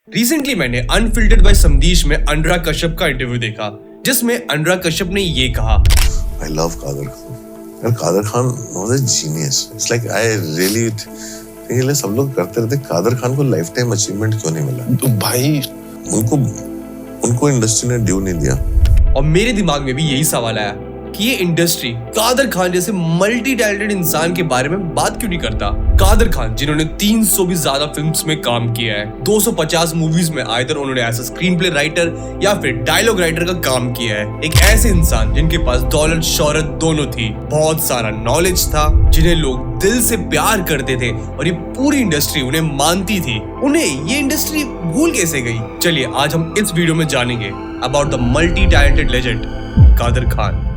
Recently मैंने unfiltered bye संदेश में अनुराग कश्यप का इंटरव्यू देखा, जिसमें अनुराग कश्यप ने ये कहा, I love Kader Khan. यार Kader Khan was a genius. It's like I really think ये सब लोग करते रहते, कादर खान को लाइफ टाइम अचीवमेंट क्यों नहीं मिला? तो भाई उनको इंडस्ट्री ने ड्यू नहीं दिया। और मेरे दिमाग में भी यही सवाल आया कि ये इंडस्ट्री कादर खान जैसे मल्टी टैलेंटेड इंसान के बारे में बात क्यों नहीं करता। कादर खान जिन्होंने 300 भी ज्यादा फिल्म्स में काम किया है, 250 मूवीज में आइदर उन्होंने as a screenplay writer या फिर डायलॉग राइटर का काम किया है। एक ऐसे इंसान जिनके पास दौलत शोहरत दोनों थी, बहुत सारा नॉलेज था, जिन्हें लोग दिल से प्यार करते थे और ये पूरी इंडस्ट्री उन्हें मानती थी। उन्हें ये इंडस्ट्री भूल कैसे गई? चलिए आज हम इस वीडियो में जानेंगे about the multi talented legend Kader Khan,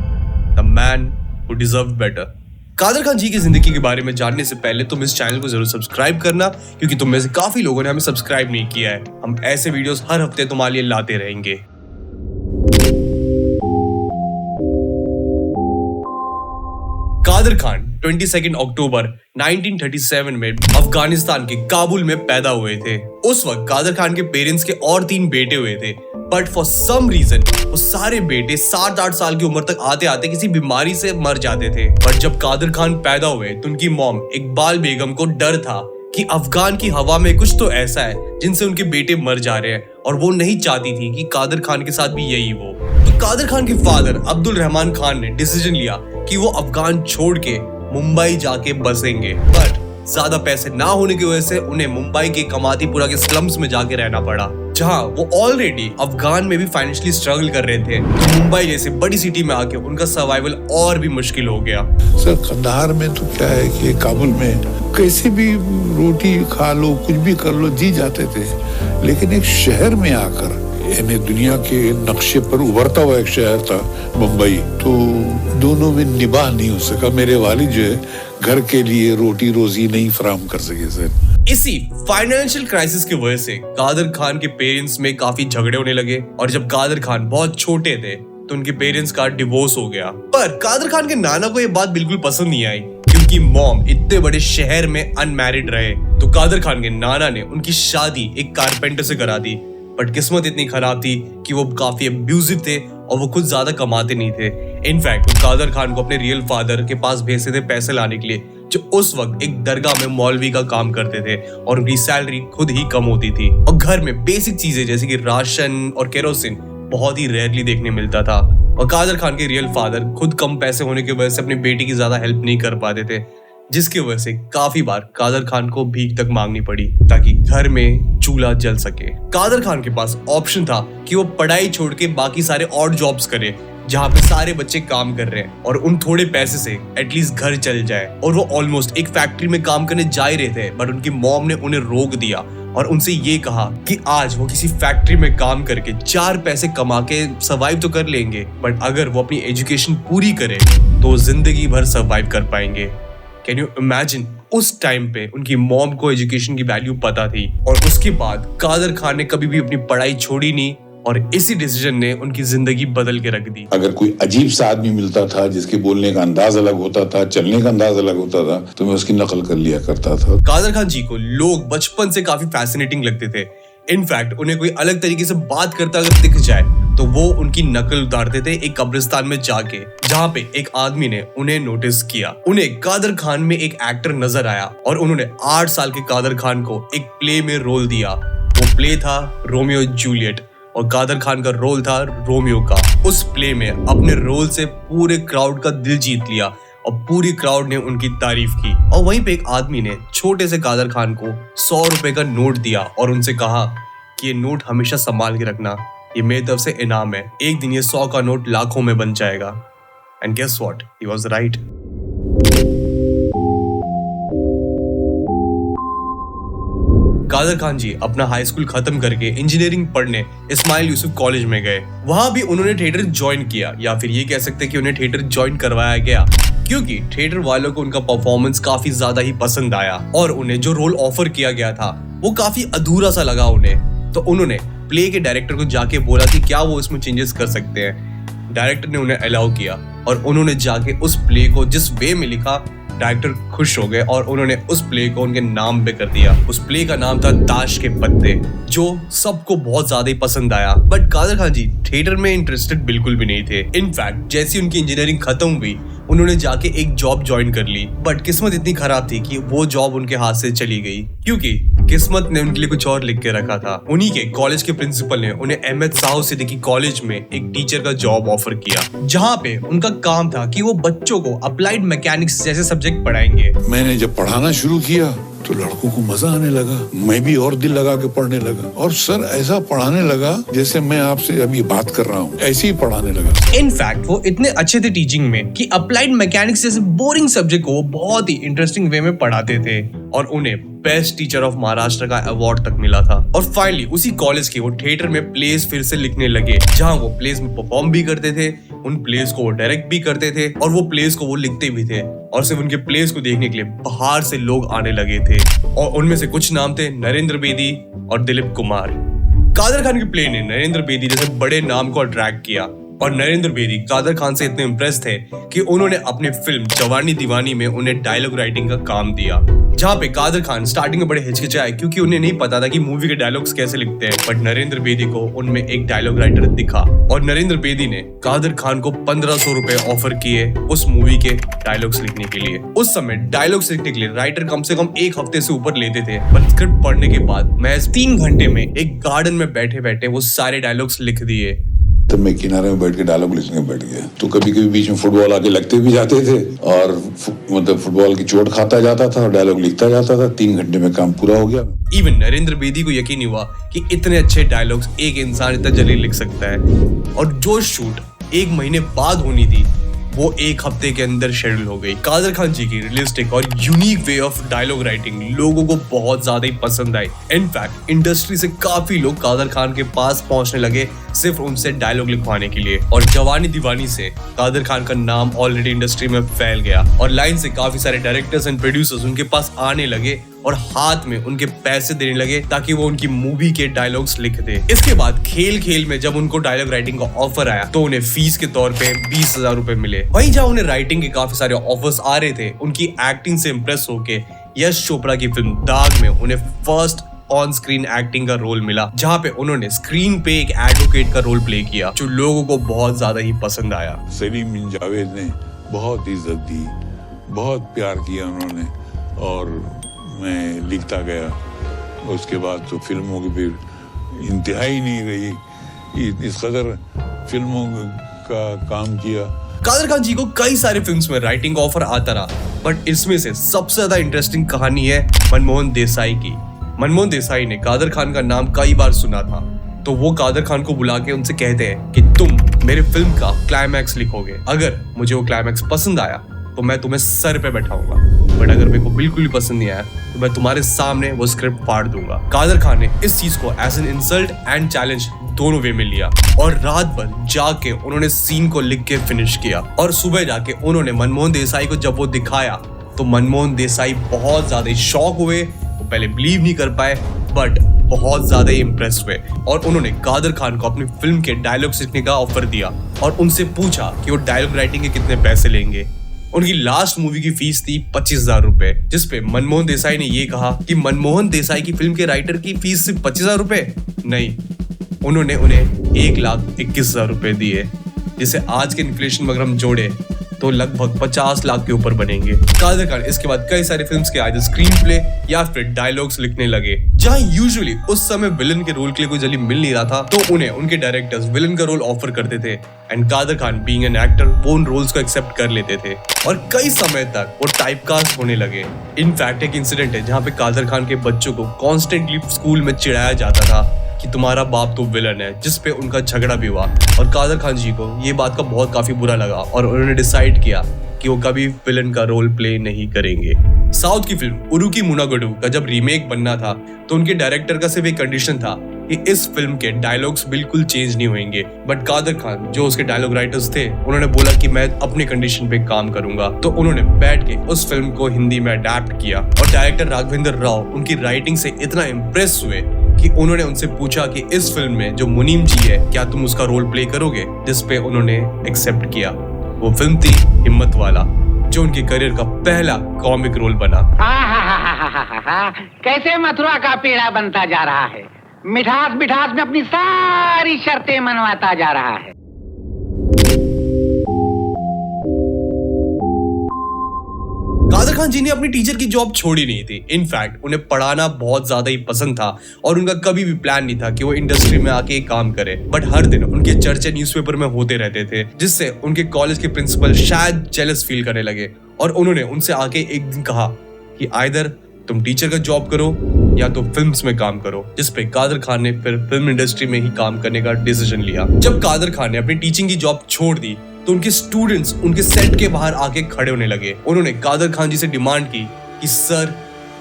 the man who deserved better. Kader Khan ji की जिंदगी के बारे में जानने से पहले तुम इस चैनल को जरूर सब्सक्राइब करना, क्योंकि तुम में से काफी लोगों ने हमें सब्सक्राइब नहीं किया है। हम ऐसे वीडियोस हर हफ्ते तुम्हारे लिए लाते रहेंगे। कादर खान 22 अक्टूबर 1937 में अफगानिस्तान के काबुल में पैदा हुए थे। उस वक्त कादर खान के पेरेंट्स के और 3 बेटे हुए थे, बट फॉर सम रीजन वो सारे बेटे 7-8 साल की उम्र तक आते आते किसी बीमारी से मर जाते थे। बट जब कादर खान पैदा हुए तो उनकी मॉम इकबाल बेगम को डर था कि अफगान की हवा में कुछ तो ऐसा है जिनसे उनके बेटे मर जा रहे हैं, और वो नहीं चाहती थी कि कादर खान के साथ भी यही हो। तो कादर खान के फादर अब्दुल रहमान खान ने डिसीजन लिया कि वो अफगान छोड़ के मुंबई जाके बसेंगे, बट ज्यादा पैसे ना होने की वजह से उन्हें मुंबई के कमातीपुरा के स्लम्स में जाके रहना पड़ा, जहां वो ऑलरेडी अफगान में भी फाइनेंशियली स्ट्रगल कर रहे थे। तो मुंबई जैसे बड़ी सिटी में आके उनका सर्वाइवल और भी मुश्किल हो गया। सर कंधार में तो क्या है कि काबुल में कैसे भी रोटी खा लो, कुछ भी कर लो, जी जाते थे। लेकिन एक शहर में आकर, यानी दुनिया के नक्शे पर उभरता हुआ एक शहर था मुंबई, तो दोनों में निभाह नहीं हो सका। मेरे वालिद जो है घर के लिए रोटी रोजी नहीं फराहम कर सके सर। इसी फाइनेंशियल क्राइसिस की वजह से कादर खान के पेरेंट्स में काफी झगड़े होने लगे, और जब कादर खान बहुत छोटे थे तो उनके पेरेंट्स का डिवोर्स हो गया। पर कादर खान के नाना को ये बात बिल्कुल पसंद नहीं आई, क्योंकि मॉम इतने बड़े शहर में अनमैरिड रहे। तो कादर खान के नाना ने उनकी शादी एक कारपेंटर से करा दी, बट किस्मत इतनी खराब थी कि वो काफी अब्यूजिव थे और वो खुद ज्यादा कमाते नहीं थे। इनफैक्ट वो कादर खान को अपने रियल फादर के पास भेजते थे पैसे लाने के लिए, जो उस वक्त एक दरगाह में मौलवी का काम करते थे, और उनकी सैलरी खुद ही कम होती थी। और घर में बेसिक चीजें जैसे कि राशन और केरोसिन बहुत ही रेयरली देखने मिलता था। और कादर खान के रियल फादर खुद कम पैसे होने की वजह से अपनी बेटी की ज्यादा हेल्प नहीं कर पाते थे, जिसकी वजह से काफी बार कादर खान को भीख तक मांगनी पड़ी ताकि घर में चूल्हा जल सके। कादर खान के पास ऑप्शन था कि वो पढ़ाई छोड़ के बाकी सारे और जॉब्स करे, जहाँ पे सारे बच्चे काम कर रहे हैं, और उन थोड़े पैसे से एटलीस्ट घर चल जाए। और वो ऑलमोस्ट एक फैक्ट्री में काम करने जा ही रहे थे, बट उनकी मॉम ने उन्हें रोक दिया और उनसे ये कहा कि आज वो किसी फैक्ट्री में काम करके 4 पैसे कमा के सर्वाइव तो कर लेंगे, बट अगर वो अपनी एजुकेशन पूरी करे तो जिंदगी भर सर्वाइव कर पाएंगे। Can you imagine? उस टाइम पे उनकी मॉम को एजुकेशन की वैल्यू पता थी, और उसके बाद कादर खान ने कभी भी अपनी पढ़ाई छोड़ी नहीं, और इसी डिसीजन ने उनकी जिंदगी बदल के रख दी। अगर कोई अजीब सा आदमी मिलता था जिसके बोलने का अंदाज अलग होता था, चलने का अंदाज अलग होता था, तो मैं उसकी नकल कर लिया करता था। कादर खान जी को लोग बचपन से काफी फैसिनेटिंग लगते थे। इनफैक्ट उन्हें कोई अलग तरीके से बात करता अगर दिख जाए तो वो उनकी नकल उतारते थे एक कब्रिस्तान में जाके, जहाँ पे एक आदमी ने उन्हें नोटिस किया। उन्हें कादर खान में एक एक्टर नजर आया, और उन्होंने 8 साल के कादर खान को एक प्ले में रोल दिया। वो प्ले था रोमियो जूलियट, और कादर खान का रोल था रोमियो का। उस प्ले में अपने रोल से पूरे क्राउड का दिल जीत लिया, और पूरी क्राउड ने उनकी तारीफ की। और वहीं पे एक आदमी ने छोटे से कादर खान को 100 रुपए का नोट दिया और उनसे कहा कि ये नोट हमेशा संभाल के रखना, ये मेरी तरफ से इनाम है, एक दिन ये 100 का नोट लाखों में बन जाएगा। And guess what, he was right. Kader Khan ji अपना हाई स्कूल खत्म करके इंजीनियरिंग पढ़ने इस्माइल यूसुफ कॉलेज में गए। वहां भी उन्होंने थिएटर ज्वाइन किया, या फिर ये कह सकते हैं कि उन्हें थिएटर ज्वाइन करवाया गया, क्योंकि थिएटर वालों को उनका परफॉर्मेंस काफी ज्यादा ही पसंद आया, और उन्हें जो रोल ऑफर किया गया था वो काफी अधूरा सा लगा उन्हें। तो उन्होंने प्ले के डायरेक्टर को जाके बोला कि क्या वो इसमें चेंजेस कर सकते हैं। डायरेक्टर ने उन्हें अलाउ किया, और उन्होंने जाके उस प्ले को जिस वे में लिखा डायरेक्टर खुश हो गए और उन्होंने उस प्ले को उनके नाम पे कर दिया। उस प्ले का नाम था ताश के पत्ते, जो सबको बहुत ज्यादा ही पसंद आया। बट कादर खान जी थिएटर में इंटरेस्टेड बिल्कुल भी नहीं थे। इनफैक्ट जैसी उनकी इंजीनियरिंग खत्म हुई, उन्होंने जाके एक जॉब ज्वाइन कर ली। बट किस्मत इतनी खराब थी कि वो जॉब उनके हाथ से चली गई, क्योंकि किस्मत ने उनके लिए कुछ और लिख के रखा था। उन्हीं के कॉलेज के प्रिंसिपल ने उन्हें अहमद साहू सिद्दीकी कॉलेज में एक टीचर का जॉब ऑफर किया, जहाँ पे उनका काम था कि वो बच्चों को अप्लाइड मैकेनिक्स जैसे सब्जेक्ट पढ़ाएंगे। मैंने जब पढ़ाना शुरू किया तो लड़कों को मजा आने लगा, मैं भी और दिल लगा के पढ़ने लगा, और सर ऐसा पढ़ाने लगा जैसे मैं आपसे अभी बात कर रहा हूँ, ऐसे ही पढ़ाने लगा। इनफैक्ट वो इतने अच्छे थे टीचिंग में कि अप्लाइड मैकेनिक्स जैसे बोरिंग सब्जेक्ट को वो बहुत ही इंटरेस्टिंग वे में पढ़ाते थे, और उन्हें बेस्ट टीचर ऑफ महाराष्ट्र का अवार्ड तक मिला था। और फाइनली उसी कॉलेज के वो थिएटर में प्लेस फिर से लिखने लगे, जहाँ वो प्लेस में परफॉर्म भी करते थे, उन प्लेस को वो डायरेक्ट भी करते थे, और वो प्लेस को वो लिखते भी थे। और सिर्फ उनके प्लेस को देखने के लिए बाहर से लोग आने लगे थे, और उनमें से कुछ नाम थे नरेंद्र बेदी और दिलीप कुमार। कादर खान के प्ले ने नरेंद्र बेदी जैसे बड़े नाम को अट्रैक्ट किया, और नरेंद्र बेदी कादर खान से इतने इम्प्रेस थे कि उन्होंने अपनी फिल्म जवानी दीवानी में उन्हें डायलॉग राइटिंग का काम दिया, जहाँ पे कादर खान स्टार्टिंग में बड़े हिचकिचाए क्योंकि उन्हें नहीं पता था कि मूवी के डायलॉग्स कैसे लिखते हैं। बट नरेंद्र बेदी को उनमें एक डायलॉग राइटर दिखा, और नरेंद्र बेदी ने कादर खान को 1500 रुपए ऑफर किए उस मूवी के डायलॉग्स लिखने के लिए। उस समय डायलॉग्स लिखने के लिए राइटर कम से कम 1 हफ्ते से ऊपर लेते थे, पर स्क्रिप्ट पढ़ने के बाद महज 3 घंटे में एक गार्डन में बैठे बैठे वो सारे डायलॉग्स लिख दिए। तब मैं किनारे में बैठ के डायलॉग लिखने बैठ गया, तो कभी कभी बीच में फुटबॉल आके लगते भी जाते थे, और मतलब फुटबॉल की चोट खाता जाता था और डायलॉग लिखता जाता था। 3 घंटे में काम पूरा हो गया। इवन नरेंद्र बेदी को यकीन हुआ कि इतने अच्छे डायलॉग्स एक इंसान इतना जल्दी लिख सकता है, और जो शूट 1 महीने बाद होनी थी वो 1 हफ्ते के अंदर शेड्यूल हो गई। कादर खान जी की रियलिस्टिक और unique way of dialogue writing लोगों को बहुत ज्यादा ही पसंद आई। इनफैक्ट इंडस्ट्री से काफी लोग कादर खान के पास पहुंचने लगे सिर्फ उनसे डायलॉग लिखवाने के लिए, और जवानी दीवानी से कादर खान का नाम ऑलरेडी इंडस्ट्री में फैल गया, और लाइन से काफी सारे डायरेक्टर्स एंड प्रोड्यूसर्स उनके पास आने लगे और हाथ में उनके पैसे देने लगे ताकि वो उनकी मूवी के डायलॉग्स लिख दे। इसके बाद खेल खेल में जब उनको डायलॉग राइटिंग का ऑफर आया तो उन्हें फीस के तौर पे 20,000 रुपए मिले। वहीं जहाँ उन्हें राइटिंग के काफी सारे ऑफर्स आ रहे थे, उनकी एक्टिंग से इम्प्रेस होके यश चोपड़ा की फिल्म दाग में उन्हें फर्स्ट ऑन स्क्रीन एक्टिंग का रोल मिला, जहाँ पे उन्होंने स्क्रीन पे एक एडवोकेट का रोल प्ले किया, जो लोगों को बहुत ज्यादा ही पसंद आया। सलीम बिन जावेद ने बहुत इज्जत दी, बहुत प्यार किया उन्होंने, और मैं लिखता गया। उसके बाद तो फिल्मों की फिर इंतहाई नहीं रही, इस कदर फिल्मों का काम किया। कादर खान जी को कई सारे फिल्म्स में राइटिंग ऑफर आता रहा, बट इसमें से सबसे ज्यादा इंटरेस्टिंग कहानी है मनमोहन देसाई की। मनमोहन देसाई ने कादर खान का नाम कई बार सुना था, तो वो कादर खान को बुला के उनसे कहते हैं कि तुम मेरे फिल्म का क्लाइमैक्स लिखोगे, अगर मुझे वो क्लाइमैक्स पसंद आया तो मैं तुम्हें सर पे बैठाऊंगा, बट अगर मेरे को बिल्कुल भी पसंद नहीं आया तो मैं तुम्हारे सामने वो स्क्रिप्ट फाड़ दूंगा। कादर खान ने इस चीज को as an insult and challenge दोनों वे में लिया, और रात भर जाके उन्होंने सीन को लिख के फिनिश किया, और सुबह जाके उन्होंने मनमोहन देसाई को जब वो दिखाया तो मनमोहन देसाई बहुत ज्यादा शॉक हुए। वो पहले बिलीव नहीं कर पाए, बट बहुत ज्यादा इम्प्रेस हुए, और उन्होंने कादर खान को अपनी फिल्म के डायलॉग लिखने का ऑफर दिया, और उनसे पूछा कि वो डायलॉग राइटिंग के कितने पैसे लेंगे। उनकी लास्ट मूवी की फीस थी 25,000 रुपए, जिसपे मनमोहन देसाई ने ये कहा कि मनमोहन देसाई की फिल्म के राइटर की फीस सिर्फ 25,000 रुपए नहीं, उन्होंने उन्हें 1,21,000 रुपए दिए, जिसे आज के इन्फ्लेशन में अगर हम जोड़े तो लगभग 50 लाख के ऊपर बनेंगे। कादर खान इसके बाद कई सारी फिल्म्स के आए स्क्रीन प्ले या फिर डायलॉग्स लिखने लगे, जहां यूजुअली उस समय विलन के रोल के लिए कोई जल्दी मिल नहीं रहा था, तो उन्हें उनके डायरेक्टर्स विलन का रोल ऑफर करते थे, and Kader Khan being an actor वो उन रोल्स को एक्सेप्ट कर लेते थे, और कई समय तक वो टाइपकास्ट होने लगे। इनफैक्ट एक इंसिडेंट है जहाँ पे कादर खान के बच्चों को कॉन्स्टेंटली स्कूल में चिढ़ाया जाता था कि तुम्हारा बाप तो विलन है, जिसपे उनका झगड़ा भी हुआ, और कादर खान जी को ये बात का बहुत काफी बुरा लगा, और उन्होंने डिसाइड किया कि वो कभी विलन का रोल प्ले नहीं करेंगे। साउथ की फिल्म उरुकी मुनागडू का जब रीमेक बनना था तो उनके डायरेक्टर का सिर्फ एक कंडीशन था कि इस फिल्म के डायलॉग्स बिल्कुल चेंज नहीं होंगे, बट कादर खान जो उसके डायलॉग राइटर्स थे उन्होंने बोला कि मैं अपने कंडीशन पे काम करूंगा, तो उन्होंने बैठ के उस फिल्म को हिंदी में अडैप्ट किया, और डायरेक्टर राघवेंद्र राव उनकी राइटिंग से इतना इम्प्रेस हुए कि उन्होंने उनसे पूछा कि इस फिल्म में जो मुनीम जी है क्या तुम उसका रोल प्ले करोगे, जिसपे उन्होंने एक्सेप्ट किया। वो फिल्म थी हिम्मत वाला, जो उनके करियर का पहला कॉमिक रोल बना। कैसे मथुरा का पेड़ा बनता जा रहा है, मिठास मिठास में अपनी सारी शर्तें मनवाता जा रहा है। कादर खान जी ने अपनी टीचर की जॉब छोड़ी नहीं थी। इनफैक्ट उन्हें पढ़ाना बहुत ज्यादा ही पसंद था और उनका कभी भी प्लान नहीं था कि वो इंडस्ट्री में आके काम करे। बट हर दिन उनके चर्चे न्यूज़पेपर में होते रहते थे, जिससे उनके कॉलेज के प्रिंसिपल शायद जेलस फील करने लगे और उन्होंने उनसे आके एक दिन कहा कि आइदर तुम टीचर का जॉब करो या तो फिल्म्स में काम करो, जिसपे कादर खान ने फिर फिल्म इंडस्ट्री में ही काम करने का डिसीजन लिया। जब कादर खान ने अपनी टीचिंग की जॉब छोड़ दी तो उनके स्टूडेंट्स उनके सेट के बाहर आके खड़े होने लगे। उन्होंने कादर खान जी से डिमांड की कि सर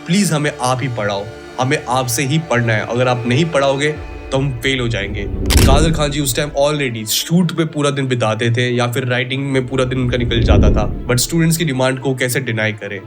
प्लीज हमें आप ही पढ़ाओ, हमें आपसे ही पढ़ना है, अगर आप नहीं पढ़ाओगे तो हम फेल हो जाएंगे। कादर खान जी उस टाइम ऑलरेडी शूट पे पूरा दिन बिताते थे या फिर राइटिंग में पूरा दिन उनका निकल जाता था, बट स्टूडेंट्स की डिमांड को कैसे डिनाई करें।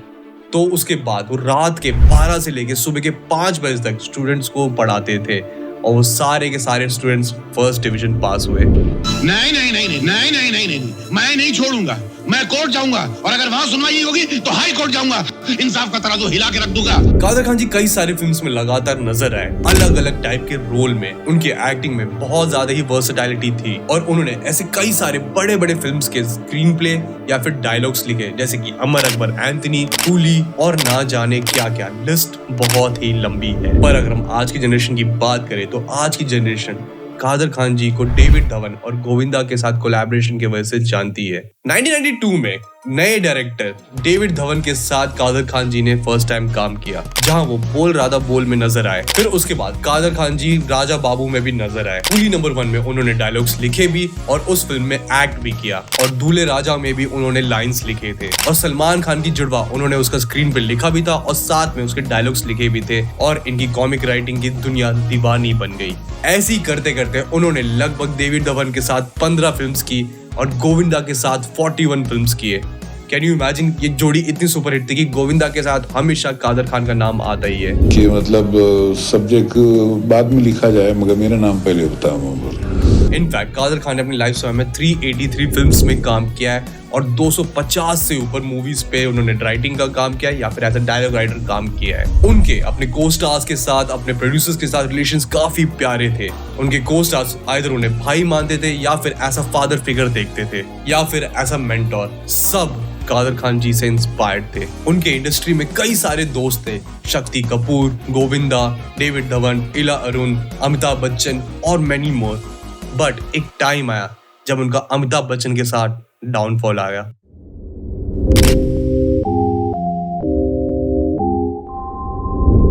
तो उसके बाद वो रात के 12 से लेके सुबह के 5 बजे तक स्टूडेंट्स को पढ़ाते थे और वो सारे के सारे स्टूडेंट्स फर्स्ट डिवीजन पास हुए। नहीं नहीं नहीं नहीं नहीं नहीं नहीं नहीं मैं नहीं छोड़ूंगा, मैं कोर्ट जाऊंगा और अगर वहां सुनवाई होगी तो हाई कोर्ट जाऊंगा, इंसाफ का तराजू हिला के रख दूंगा। कादर खान जी कई सारी फिल्म्स में लगातार नजर आए, अलग अलग टाइप के रोल में। उनकी एक्टिंग में बहुत ज्यादा ही वर्सेटाइलिटी थी और उन्होंने ऐसे कई सारे बड़े बड़े फिल्म्स के स्क्रीन प्ले या फिर डायलॉग्स लिखे, जैसे कि अमर अकबर, एंथनी, कूली और ना जाने क्या क्या। लिस्ट बहुत ही लंबी है। पर अगर हम आज की जनरेशन की बात करें तो आज की जनरेशन कादर खान जी को डेविड धवन और गोविंदा के साथ कोलैबोरेशन की वजह से जानती है। 1992 में नए डायरेक्टर डेविड धवन के साथ कादर खान जी ने फर्स्ट टाइम काम किया, जहां वो बोल राधा बोल में नजर आए। फिर उसके बाद कादर खान जी राजा बाबू में भी नजर आए। कूली नंबर 1 में उन्होंने डायलॉग्स लिखे भी और उस फिल्म में एक्ट भी किया, और दूल्हे राजा में भी उन्होंने लाइंस लिखे थे। और सलमान खान की जुड़वा उन्होंने उसका स्क्रीन पे लिखा भी था और साथ में उसके डायलॉग्स लिखे भी थे, और इनकी कॉमिक राइटिंग की दुनिया दीवानी बन गई। ऐसे ही करते करते उन्होंने लगभग डेविड धवन के साथ 15 फिल्म्स की और गोविंदा के साथ 41 फिल्म्स किए। कैन यू इमेजिन, ये जोड़ी इतनी सुपरहिट थी कि गोविंदा के साथ हमेशा कादर खान का नाम आता ही है कि मतलब सब्जेक्ट बाद में लिखा जाए मगर मेरा नाम पहले होता है। इनफैक्ट कादर खान ने अपनी लाइफ समय में 383 फिल्म्स में काम किया है और 250 से ऊपर मूवीज पे उन्होंने राइटिंग का काम किया है या फिर एज अ डायलॉग राइटर काम किया है। उनके अपने को स्टार्स के साथ, अपने प्रोड्यूसर्स के साथ रिलेशंस काफी प्यारे थे। उनके को स्टार्स आइदर उन्हें भाई मानते थे या फिर ऐसा फादर फिगर देखते थे या फिर ऐसा मेंटोर। सब कादर खान जी से इंस्पायर्ड थे। उनके इंडस्ट्री में कई सारे दोस्त थे, शक्ति कपूर, गोविंदा, डेविड धवन, इला अरुण, अमिताभ बच्चन और मैनी मोर। बट एक टाइम आया जब उनका अमिताभ बच्चन के साथ डाउनफॉल आया।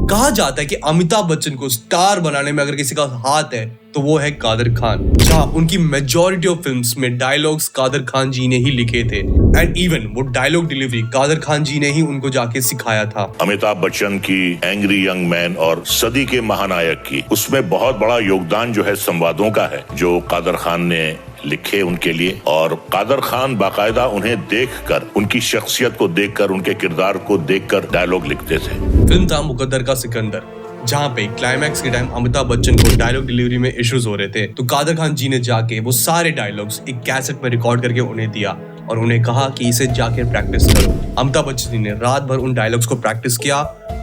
कहा जाता है कि अमिताभ बच्चन को स्टार बनाने में अगर किसी का हाथ है तो वो है कादर खान, जहां उनकी मेजॉरिटी ऑफ फिल्म्स में डायलॉग्स कादर खान जी ने ही लिखे थे, एंड इवन वो डायलॉग डिलीवरी कादर खान जी ने ही उनको जाके सिखाया था। अमिताभ बच्चन की एंग्री यंग मैन और सदी के महानायक की, उसमें बहुत बड़ा योगदान जो है संवादों का है, जो कादर खान ने लिखे उनके लिए। और कादर खान बाकायदा उन्हें देखकर, उनकी शख्सियत को देखकर, उनके किरदार को देखकर डायलॉग लिखते थे। फिल्म था मुकद्दर का सिकंदर, जहाँ पे क्लाइमैक्स के टाइम अमिताभ बच्चन को डायलॉग डिलीवरी में इश्यूज हो रहे थे, तो कादर खान जी ने जाके वो सारे डायलॉग्स एक कैसेट में रिकॉर्ड करके उन्हें दिया और उन्हें कहा कि इसे जाके प्रैक्टिस करो। अमिताभ बच्चन जी ने रात भर उन डायलॉग्स को प्रैक्टिस किया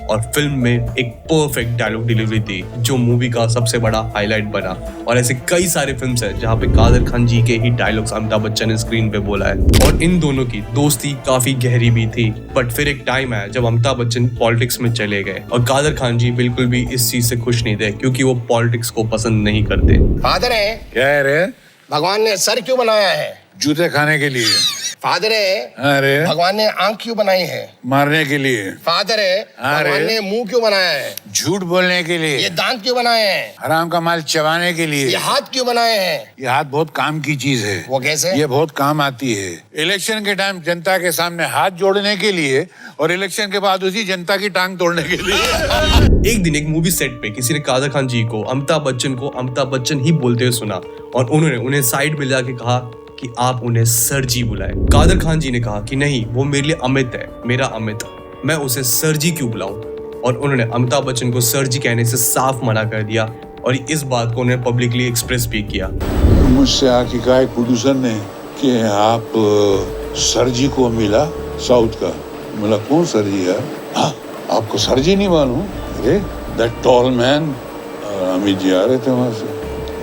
और फिल्म में एक परफेक्ट डायलॉग डिलीवरी दी, जो मूवी का सबसे बड़ा हाईलाइट बना। और ऐसे कई सारे फिल्म्स हैं जहाँ पे कादर खान जी के ही डायलॉग्स अमिताभ बच्चन ने स्क्रीन पे बोला है, और इन दोनों की दोस्ती काफी गहरी भी थी। बट फिर एक टाइम आया जब अमिताभ बच्चन पॉलिटिक्स में चले गए और कादर खान जी बिल्कुल भी इस चीज से खुश नहीं थे, क्योंकि वो पॉलिटिक्स को पसंद नहीं करते। फादर है क्या है रे? भगवान ने सर क्यों बनाया है? जूते खाने के लिए। फादर है अरे भगवान ने आंख क्यों बनाई है? मारने के लिए। फादर है भगवान ने मुंह क्यों बनाया है? झूठ बोलने के लिए। ये दांत क्यों बनाए हैं? हराम का माल चबाने के लिए। ये हाथ क्यों बनाए हैं? ये हाथ बहुत काम की चीज है। वो कैसे? ये बहुत काम आती है इलेक्शन के टाइम जनता के सामने हाथ जोड़ने के लिए, और इलेक्शन के बाद उसी जनता की टांग तोड़ने के लिए। एक दिन एक मूवी सेट पे किसी ने कादर खान जी को अमिताभ बच्चन ही बोलते हुए सुना, और उन्होंने उन्हें साइड में जाके कहा कि आप उन्हें सर जी बुलाएं। कादर खान जी ने कहा कि नहीं, वो मेरे लिए अमित है, मेरा अमित, मैं उसे सर जी क्यों बुलाऊं? और उन्होंने अमिताभ बच्चन को सर जी कहने से साफ मना कर दिया, और इस बात को उन्हें पब्लिकली एक्सप्रेस भी किया। मुझसे आके कहा एक प्रोड्यूसर ने कि आप सर जी को मिला साउथ का। बोला कौन सर जी यार? आपको सर जी नहीं मालूम? अरे that tall man. Amit ji आ रहे थे वहां से।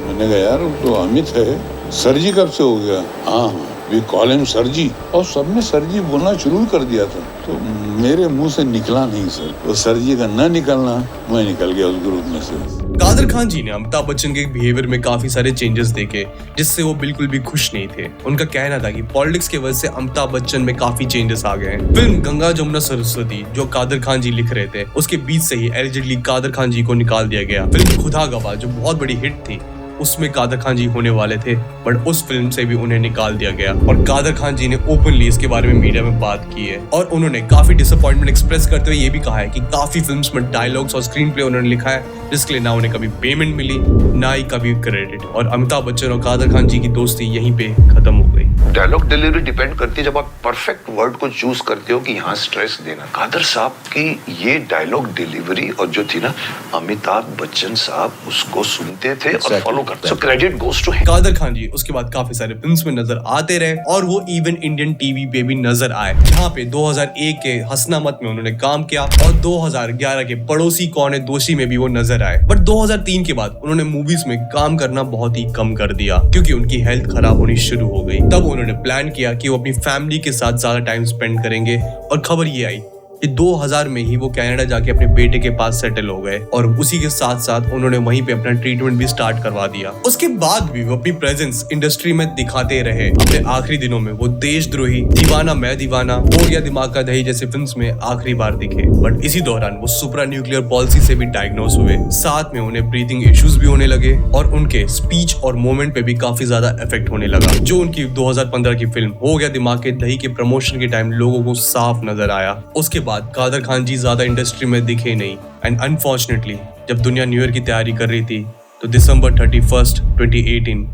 मैंने कहा यार तो अमित है, सर जी कब से हो गया? हाँ वी कॉल हिम सर जी। और सबने सर जी बोलना शुरू कर दिया था, तो मेरे मुंह से निकला नहीं सर। तो सर जी का न निकलना, मैं निकल गया उस ग्रुप में से। कादर खान जी ने अमिताभ बच्चन के बिहेवियर में काफी सारे चेंजेस देखे, जिससे वो बिल्कुल भी खुश नहीं थे। उनका कहना था कि पॉलिटिक्स की वजह से अमिताभ बच्चन में काफी चेंजेस आ गए हैं। फिल्म गंगा जमुना सरस्वती जो कादर खान जी लिख रहे थे, उसके बीच से ही एलिजिडली कादर खान जी को निकाल दिया गया। फिल्म खुदा गवाह जो बहुत बड़ी हिट थी, उसमें कादर खान जी होने वाले थे, बट उस फिल्म से भी उन्हें निकाल दिया गया। और कादर खान जी ने ओपनली इसके बारे में मीडिया में बात की है, और उन्होंने काफी डिसअपॉइंटमेंट एक्सप्रेस करते हुए ये भी कहा है कि काफी फिल्म्स में डायलॉग्स और स्क्रीन प्ले उन्होंने लिखा है, जिसके लिए ना उन्हें कभी पेमेंट मिली, ना ही कभी क्रेडिट। और अमिताभ बच्चन और कादर खान जी की दोस्ती यहीं पे खत्म हो गई। डायलॉग डिलीवरी डिपेंड करती है जब आप परफेक्ट वर्ड को चूज करते हो कि यहाँ स्ट्रेस देना। कादर साहब की ये डायलॉग डिलीवरी और जो थी ना, अमिताभ बच्चन साहब उसको सुनते थे और फॉलो करते। So credit goes to him. Kader Khan ji उसके बाद काफी सारे फिल्म्स में नजर आते रहे, और वो इवन इंडियन टीवी पे भी नजर आए, जहाँ पे 2001 के हंसना मत में उन्होंने काम किया, और 2011 के पड़ोसी कौन है दोषी में भी वो नजर आए। बट 2003 के बाद उन्होंने मूवीज में काम करना बहुत ही कम कर दिया, क्योंकि उनकी हेल्थ खराब होनी शुरू हो गई। तब उन्होंने प्लान किया कि वो अपनी फैमिली के साथ ज्यादा टाइम स्पेंड करेंगे, और खबर ये आई कि 2000 में ही वो कनाडा जाके अपने बेटे के पास सेटल हो गए, और उसी के साथ साथ उन्होंने वहीं पे अपना ट्रीटमेंट भी स्टार्ट करवा दिया। उसके बाद भी वो अपनी प्रेजेंस इंडस्ट्री में दिखाते रहे। अपने आखिरी दिनों में वो देशद्रोही, दीवाना मैं दीवाना, हो गया दिमाग का दही जैसे फिल्म्स में आखिरी बार दिखे। बट इसी दौरान वो सुप्रा न्यूक्लियर पॉलिसी से भी डायग्नोज हुए, साथ में उन्हें ब्रीथिंग इश्यूज भी होने लगे, और उनके स्पीच और मूवमेंट पे भी काफी ज्यादा इफेक्ट होने लगा, जो उनकी 2015 की फिल्म हो गया दिमाग के दही के प्रमोशन के टाइम लोगों को साफ नजर आया। उसके बाद कादर खान जी ज्यादा इंडस्ट्री में दिखे नहीं, एंड अनफॉर्चुनेटली जब दुनिया न्यू ईयर की तैयारी कर रही थी, तो दिसंबर 31, 2018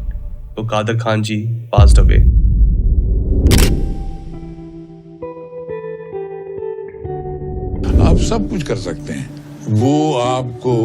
तो कादर खान जी पास्ड अवे। आप सब कुछ कर सकते हैं, वो आपको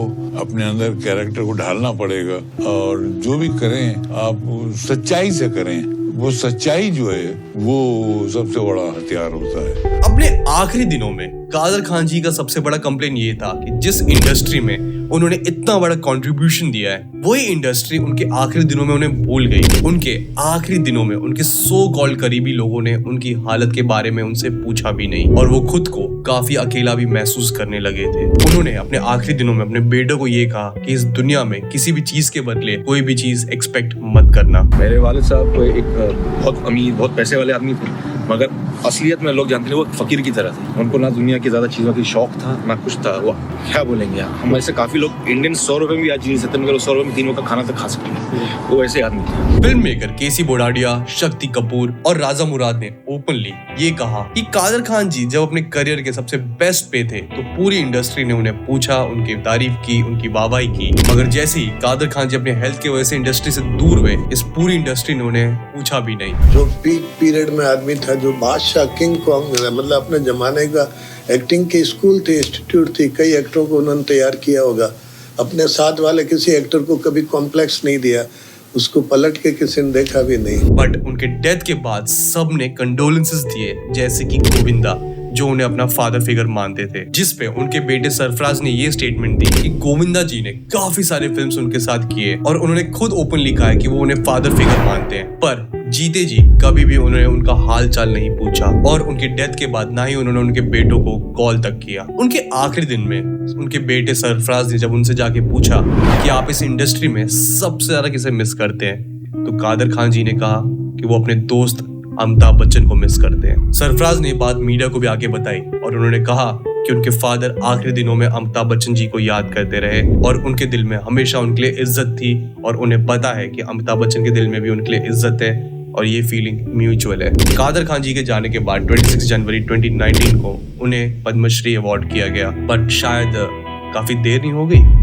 अपने अंदर कैरेक्टर को ढालना पड़ेगा, और जो भी करें आप सच्चाई से करें। वो सच्चाई जो है वो सबसे बड़ा हथियार होता है। अपने आखिरी दिनों में कादर खान जी का सबसे बड़ा कंप्लेन ये था कि जिस इंडस्ट्री में उन्होंने इतना बड़ा कंट्रीब्यूशन दिया है, वही इंडस्ट्री उनके आखिरी दिनों में उन्हें भूल गई। उनके आखिरी दिनों में उनके सो कॉल्ड करीबी लोगों ने उनकी हालत के बारे में उनसे पूछा भी नहीं, और वो खुद को काफी अकेला भी महसूस करने लगे थे। उन्होंने अपने आखिरी दिनों में अपने बेटे को ये कहा कि इस दुनिया में किसी भी चीज के बदले कोई भी चीज एक्सपेक्ट मत करना। मेरे वालिद साहब को एक बहुत अमीर, बहुत पैसे वाले आदमी थे, मगर असलियत में लोग जानते थे वो फकीर की तरह थे। उनको ना दुनिया की ज्यादा चीजों की शौक था, ना कुछ था। वो क्या बोलेंगे, हमारे से काफी लोग इंडियन 100 रुपए में भी आज जी नहीं सकते, मगर 100 रुपए में 3 वक्त खाना तक खा सकते हैं। वो ऐसे आदमी थे। फिल्म मेकर केसी बोडाडिया, शक्ति कपूर और राजा मुराद ने ओपनली ये कहा कि कादर खान जी जब अपने करियर के सबसे बेस्ट पे थे, तो पूरी इंडस्ट्री ने उन्हें पूछा, उनकी तारीफ की, उनकी वाहवाही की, मगर जैसे ही कादर खान जी अपने हेल्थ की वजह से इंडस्ट्री से दूर हुए, इस पूरी इंडस्ट्री ने उन्हें पूछा भी नहीं। जो पीक पीरियड में आदमी था, जो बादशाह किंग कॉन्ग, मतलब अपने जमाने का एक्टिंग के स्कूल थे, इंस्टीट्यूट थी, कई एक्टरों को उन्होंने तैयार किया होगा। अपने साथ वाले किसी एक्टर को कभी कॉम्प्लेक्स नहीं दिया, उसको पलट के किसी ने देखा भी नहीं। बट उनके डेथ के बाद सब ने कंडोलेंसेस दिए, जैसे कि गोविंदा जो उन्हें अपना फादर फिगर मानते थे, जिस पे उनके बेटे सरफराज ने ये स्टेटमेंट दी कि गोविंदा जी ने काफी सारे फिल्म्स उनके साथ किए, और उन्होंने खुद ओपनली कहा है कि वो उन्हें फादर फिगर मानते हैं, पर जीते जी कभी भी उन्होंने उनका हाल चाल नहीं पूछा, और उनकी डेथ के बाद ना ही उन्होंने उनके बेटों को कॉल तक किया। उनके आखिरी दिन में उनके बेटे सरफराज ने जब उनसे जाके पूछा कि आप इस इंडस्ट्री में सबसे ज्यादा किसे मिस करते हैं, तो कादर खान जी ने कहा कि वो अपने दोस्त अमिताभ बच्चन को मिस करते हैं। सरफराज ने बात मीडिया को भी आगे बताई, और उन्होंने कहा कि उनके फादर आखिरी दिनों में अमिताभ बच्चन जी को याद करते रहे, और उनके दिल में हमेशा उनके लिए इज्जत थी, और उन्हें पता है कि अमिताभ बच्चन के दिल में भी उनके लिए इज्जत है, और ये फीलिंग म्यूचुअल है। कादर खान जी के जाने के बाद 26 जनवरी 2019 को उन्हें पद्मश्री अवार्ड किया गया, बट शायद काफी देर नहीं हो गई।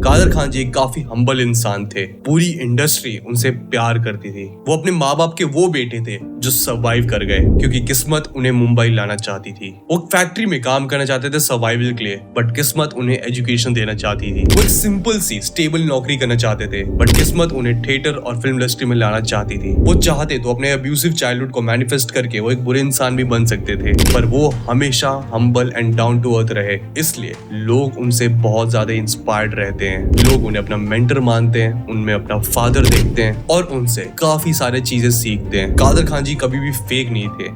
कादर खान जी काफी हम्बल इंसान थे। पूरी इंडस्ट्री उनसे प्यार करती थी। वो अपने माँ बाप के वो बेटे थे जो सर्वाइव कर गए, क्योंकि किस्मत उन्हें मुंबई लाना चाहती थी। वो फैक्ट्री में काम करना चाहते थे सर्वाइवल के लिए, बट किस्मत उन्हें एजुकेशन देना चाहती थी। वो एक सिंपल सी स्टेबल नौकरी करना चाहते थे, बट किस्मत उन्हें थिएटर और फिल्म इंडस्ट्री में लाना चाहती थी। वो चाहते तो अपने अब्यूसिव चाइल्डहुड को मैनिफेस्ट करके वो एक बुरे इंसान भी बन सकते थे, पर वो हमेशा humble and down to earth रहे। इसलिए लोग उनसे बहुत ज्यादा इंस्पायर्ड रहते हैं। लोग उन्हें अपना मेंटर मानते हैं, उनमें अपना फादर देखते हैं और उनसे काफी सारे चीजें सीखते हैं। कादर खान जी कभी भी फेक नहीं थे।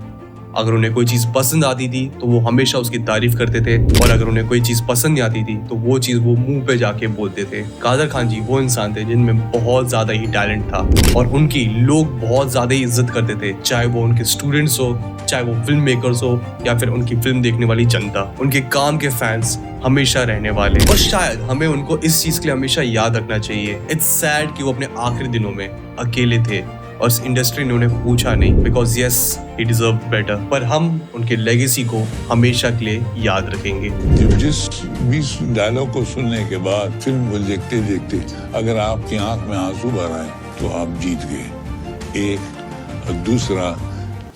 अगर उन्हें कोई चीज पसंद आती थी तो वो हमेशा उसकी तारीफ करते थे, और अगर उन्हें कोई चीज पसंद नहीं आती थी तो वो चीज वो मुंह पे जाके बोलते थे। कादर खान जी वो इंसान थे जिनमें बहुत ज्यादा ही टैलेंट था और उनकी लोग बहुत ज्यादा ही इज्जत करते थे, चाहे वो उनके स्टूडेंट्स हो, चाहे वो फिल्म मेकर्स हो या फिर उनकी फिल्म देखने वाली जनता। उनके काम के फैंस हमेशा रहने वाले, और शायद हमें उनको इस चीज के लिए हमेशा याद रखना चाहिए। इट्स सैड कि वो अपने आखिरी दिनों में अकेले थे और इस इंडस्ट्री ने उन्हें पूछा नहीं, because yes he deserve better, पर हम उनके लेगेसी को हमेशा के लिए याद रखेंगे। जिस भी डायलॉग को सुनने के बाद फिल्म को देखते देखते अगर आपकी आंख में आंसू भर आए तो आप जीत गए। एक और दूसरा,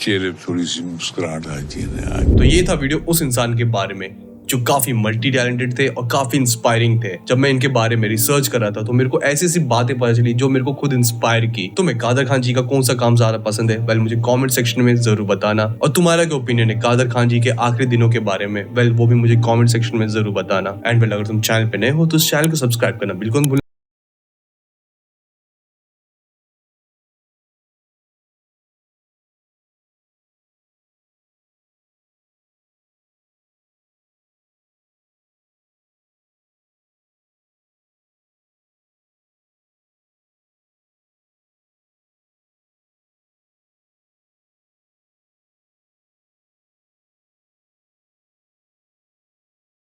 चेहरे पे थोड़ी सी मुस्कुराहट आती है। तो ये था वीडियो उस इंसान के बारे में जो काफी मल्टी टैलेंटेड थे और काफी इंस्पायरिंग थे। जब मैं इनके बारे में रिसर्च कर रहा था तो मेरे को ऐसी ऐसी बातें पता चली जो मेरे को खुद इंस्पायर की। तुम्हें कादर खान जी का कौन सा काम ज्यादा पसंद है? वेल मुझे कमेंट सेक्शन में जरूर बताना। और तुम्हारा क्या ओपिनियन है कादर खान जी के आखिरी दिनों के बारे में? वेल वो भी मुझे कमेंट सेक्शन में जरूर बताना। एंड वेल अगर तुम चैनल पे नए हो तो इस चैनल को सब्सक्राइब करना बिल्कुल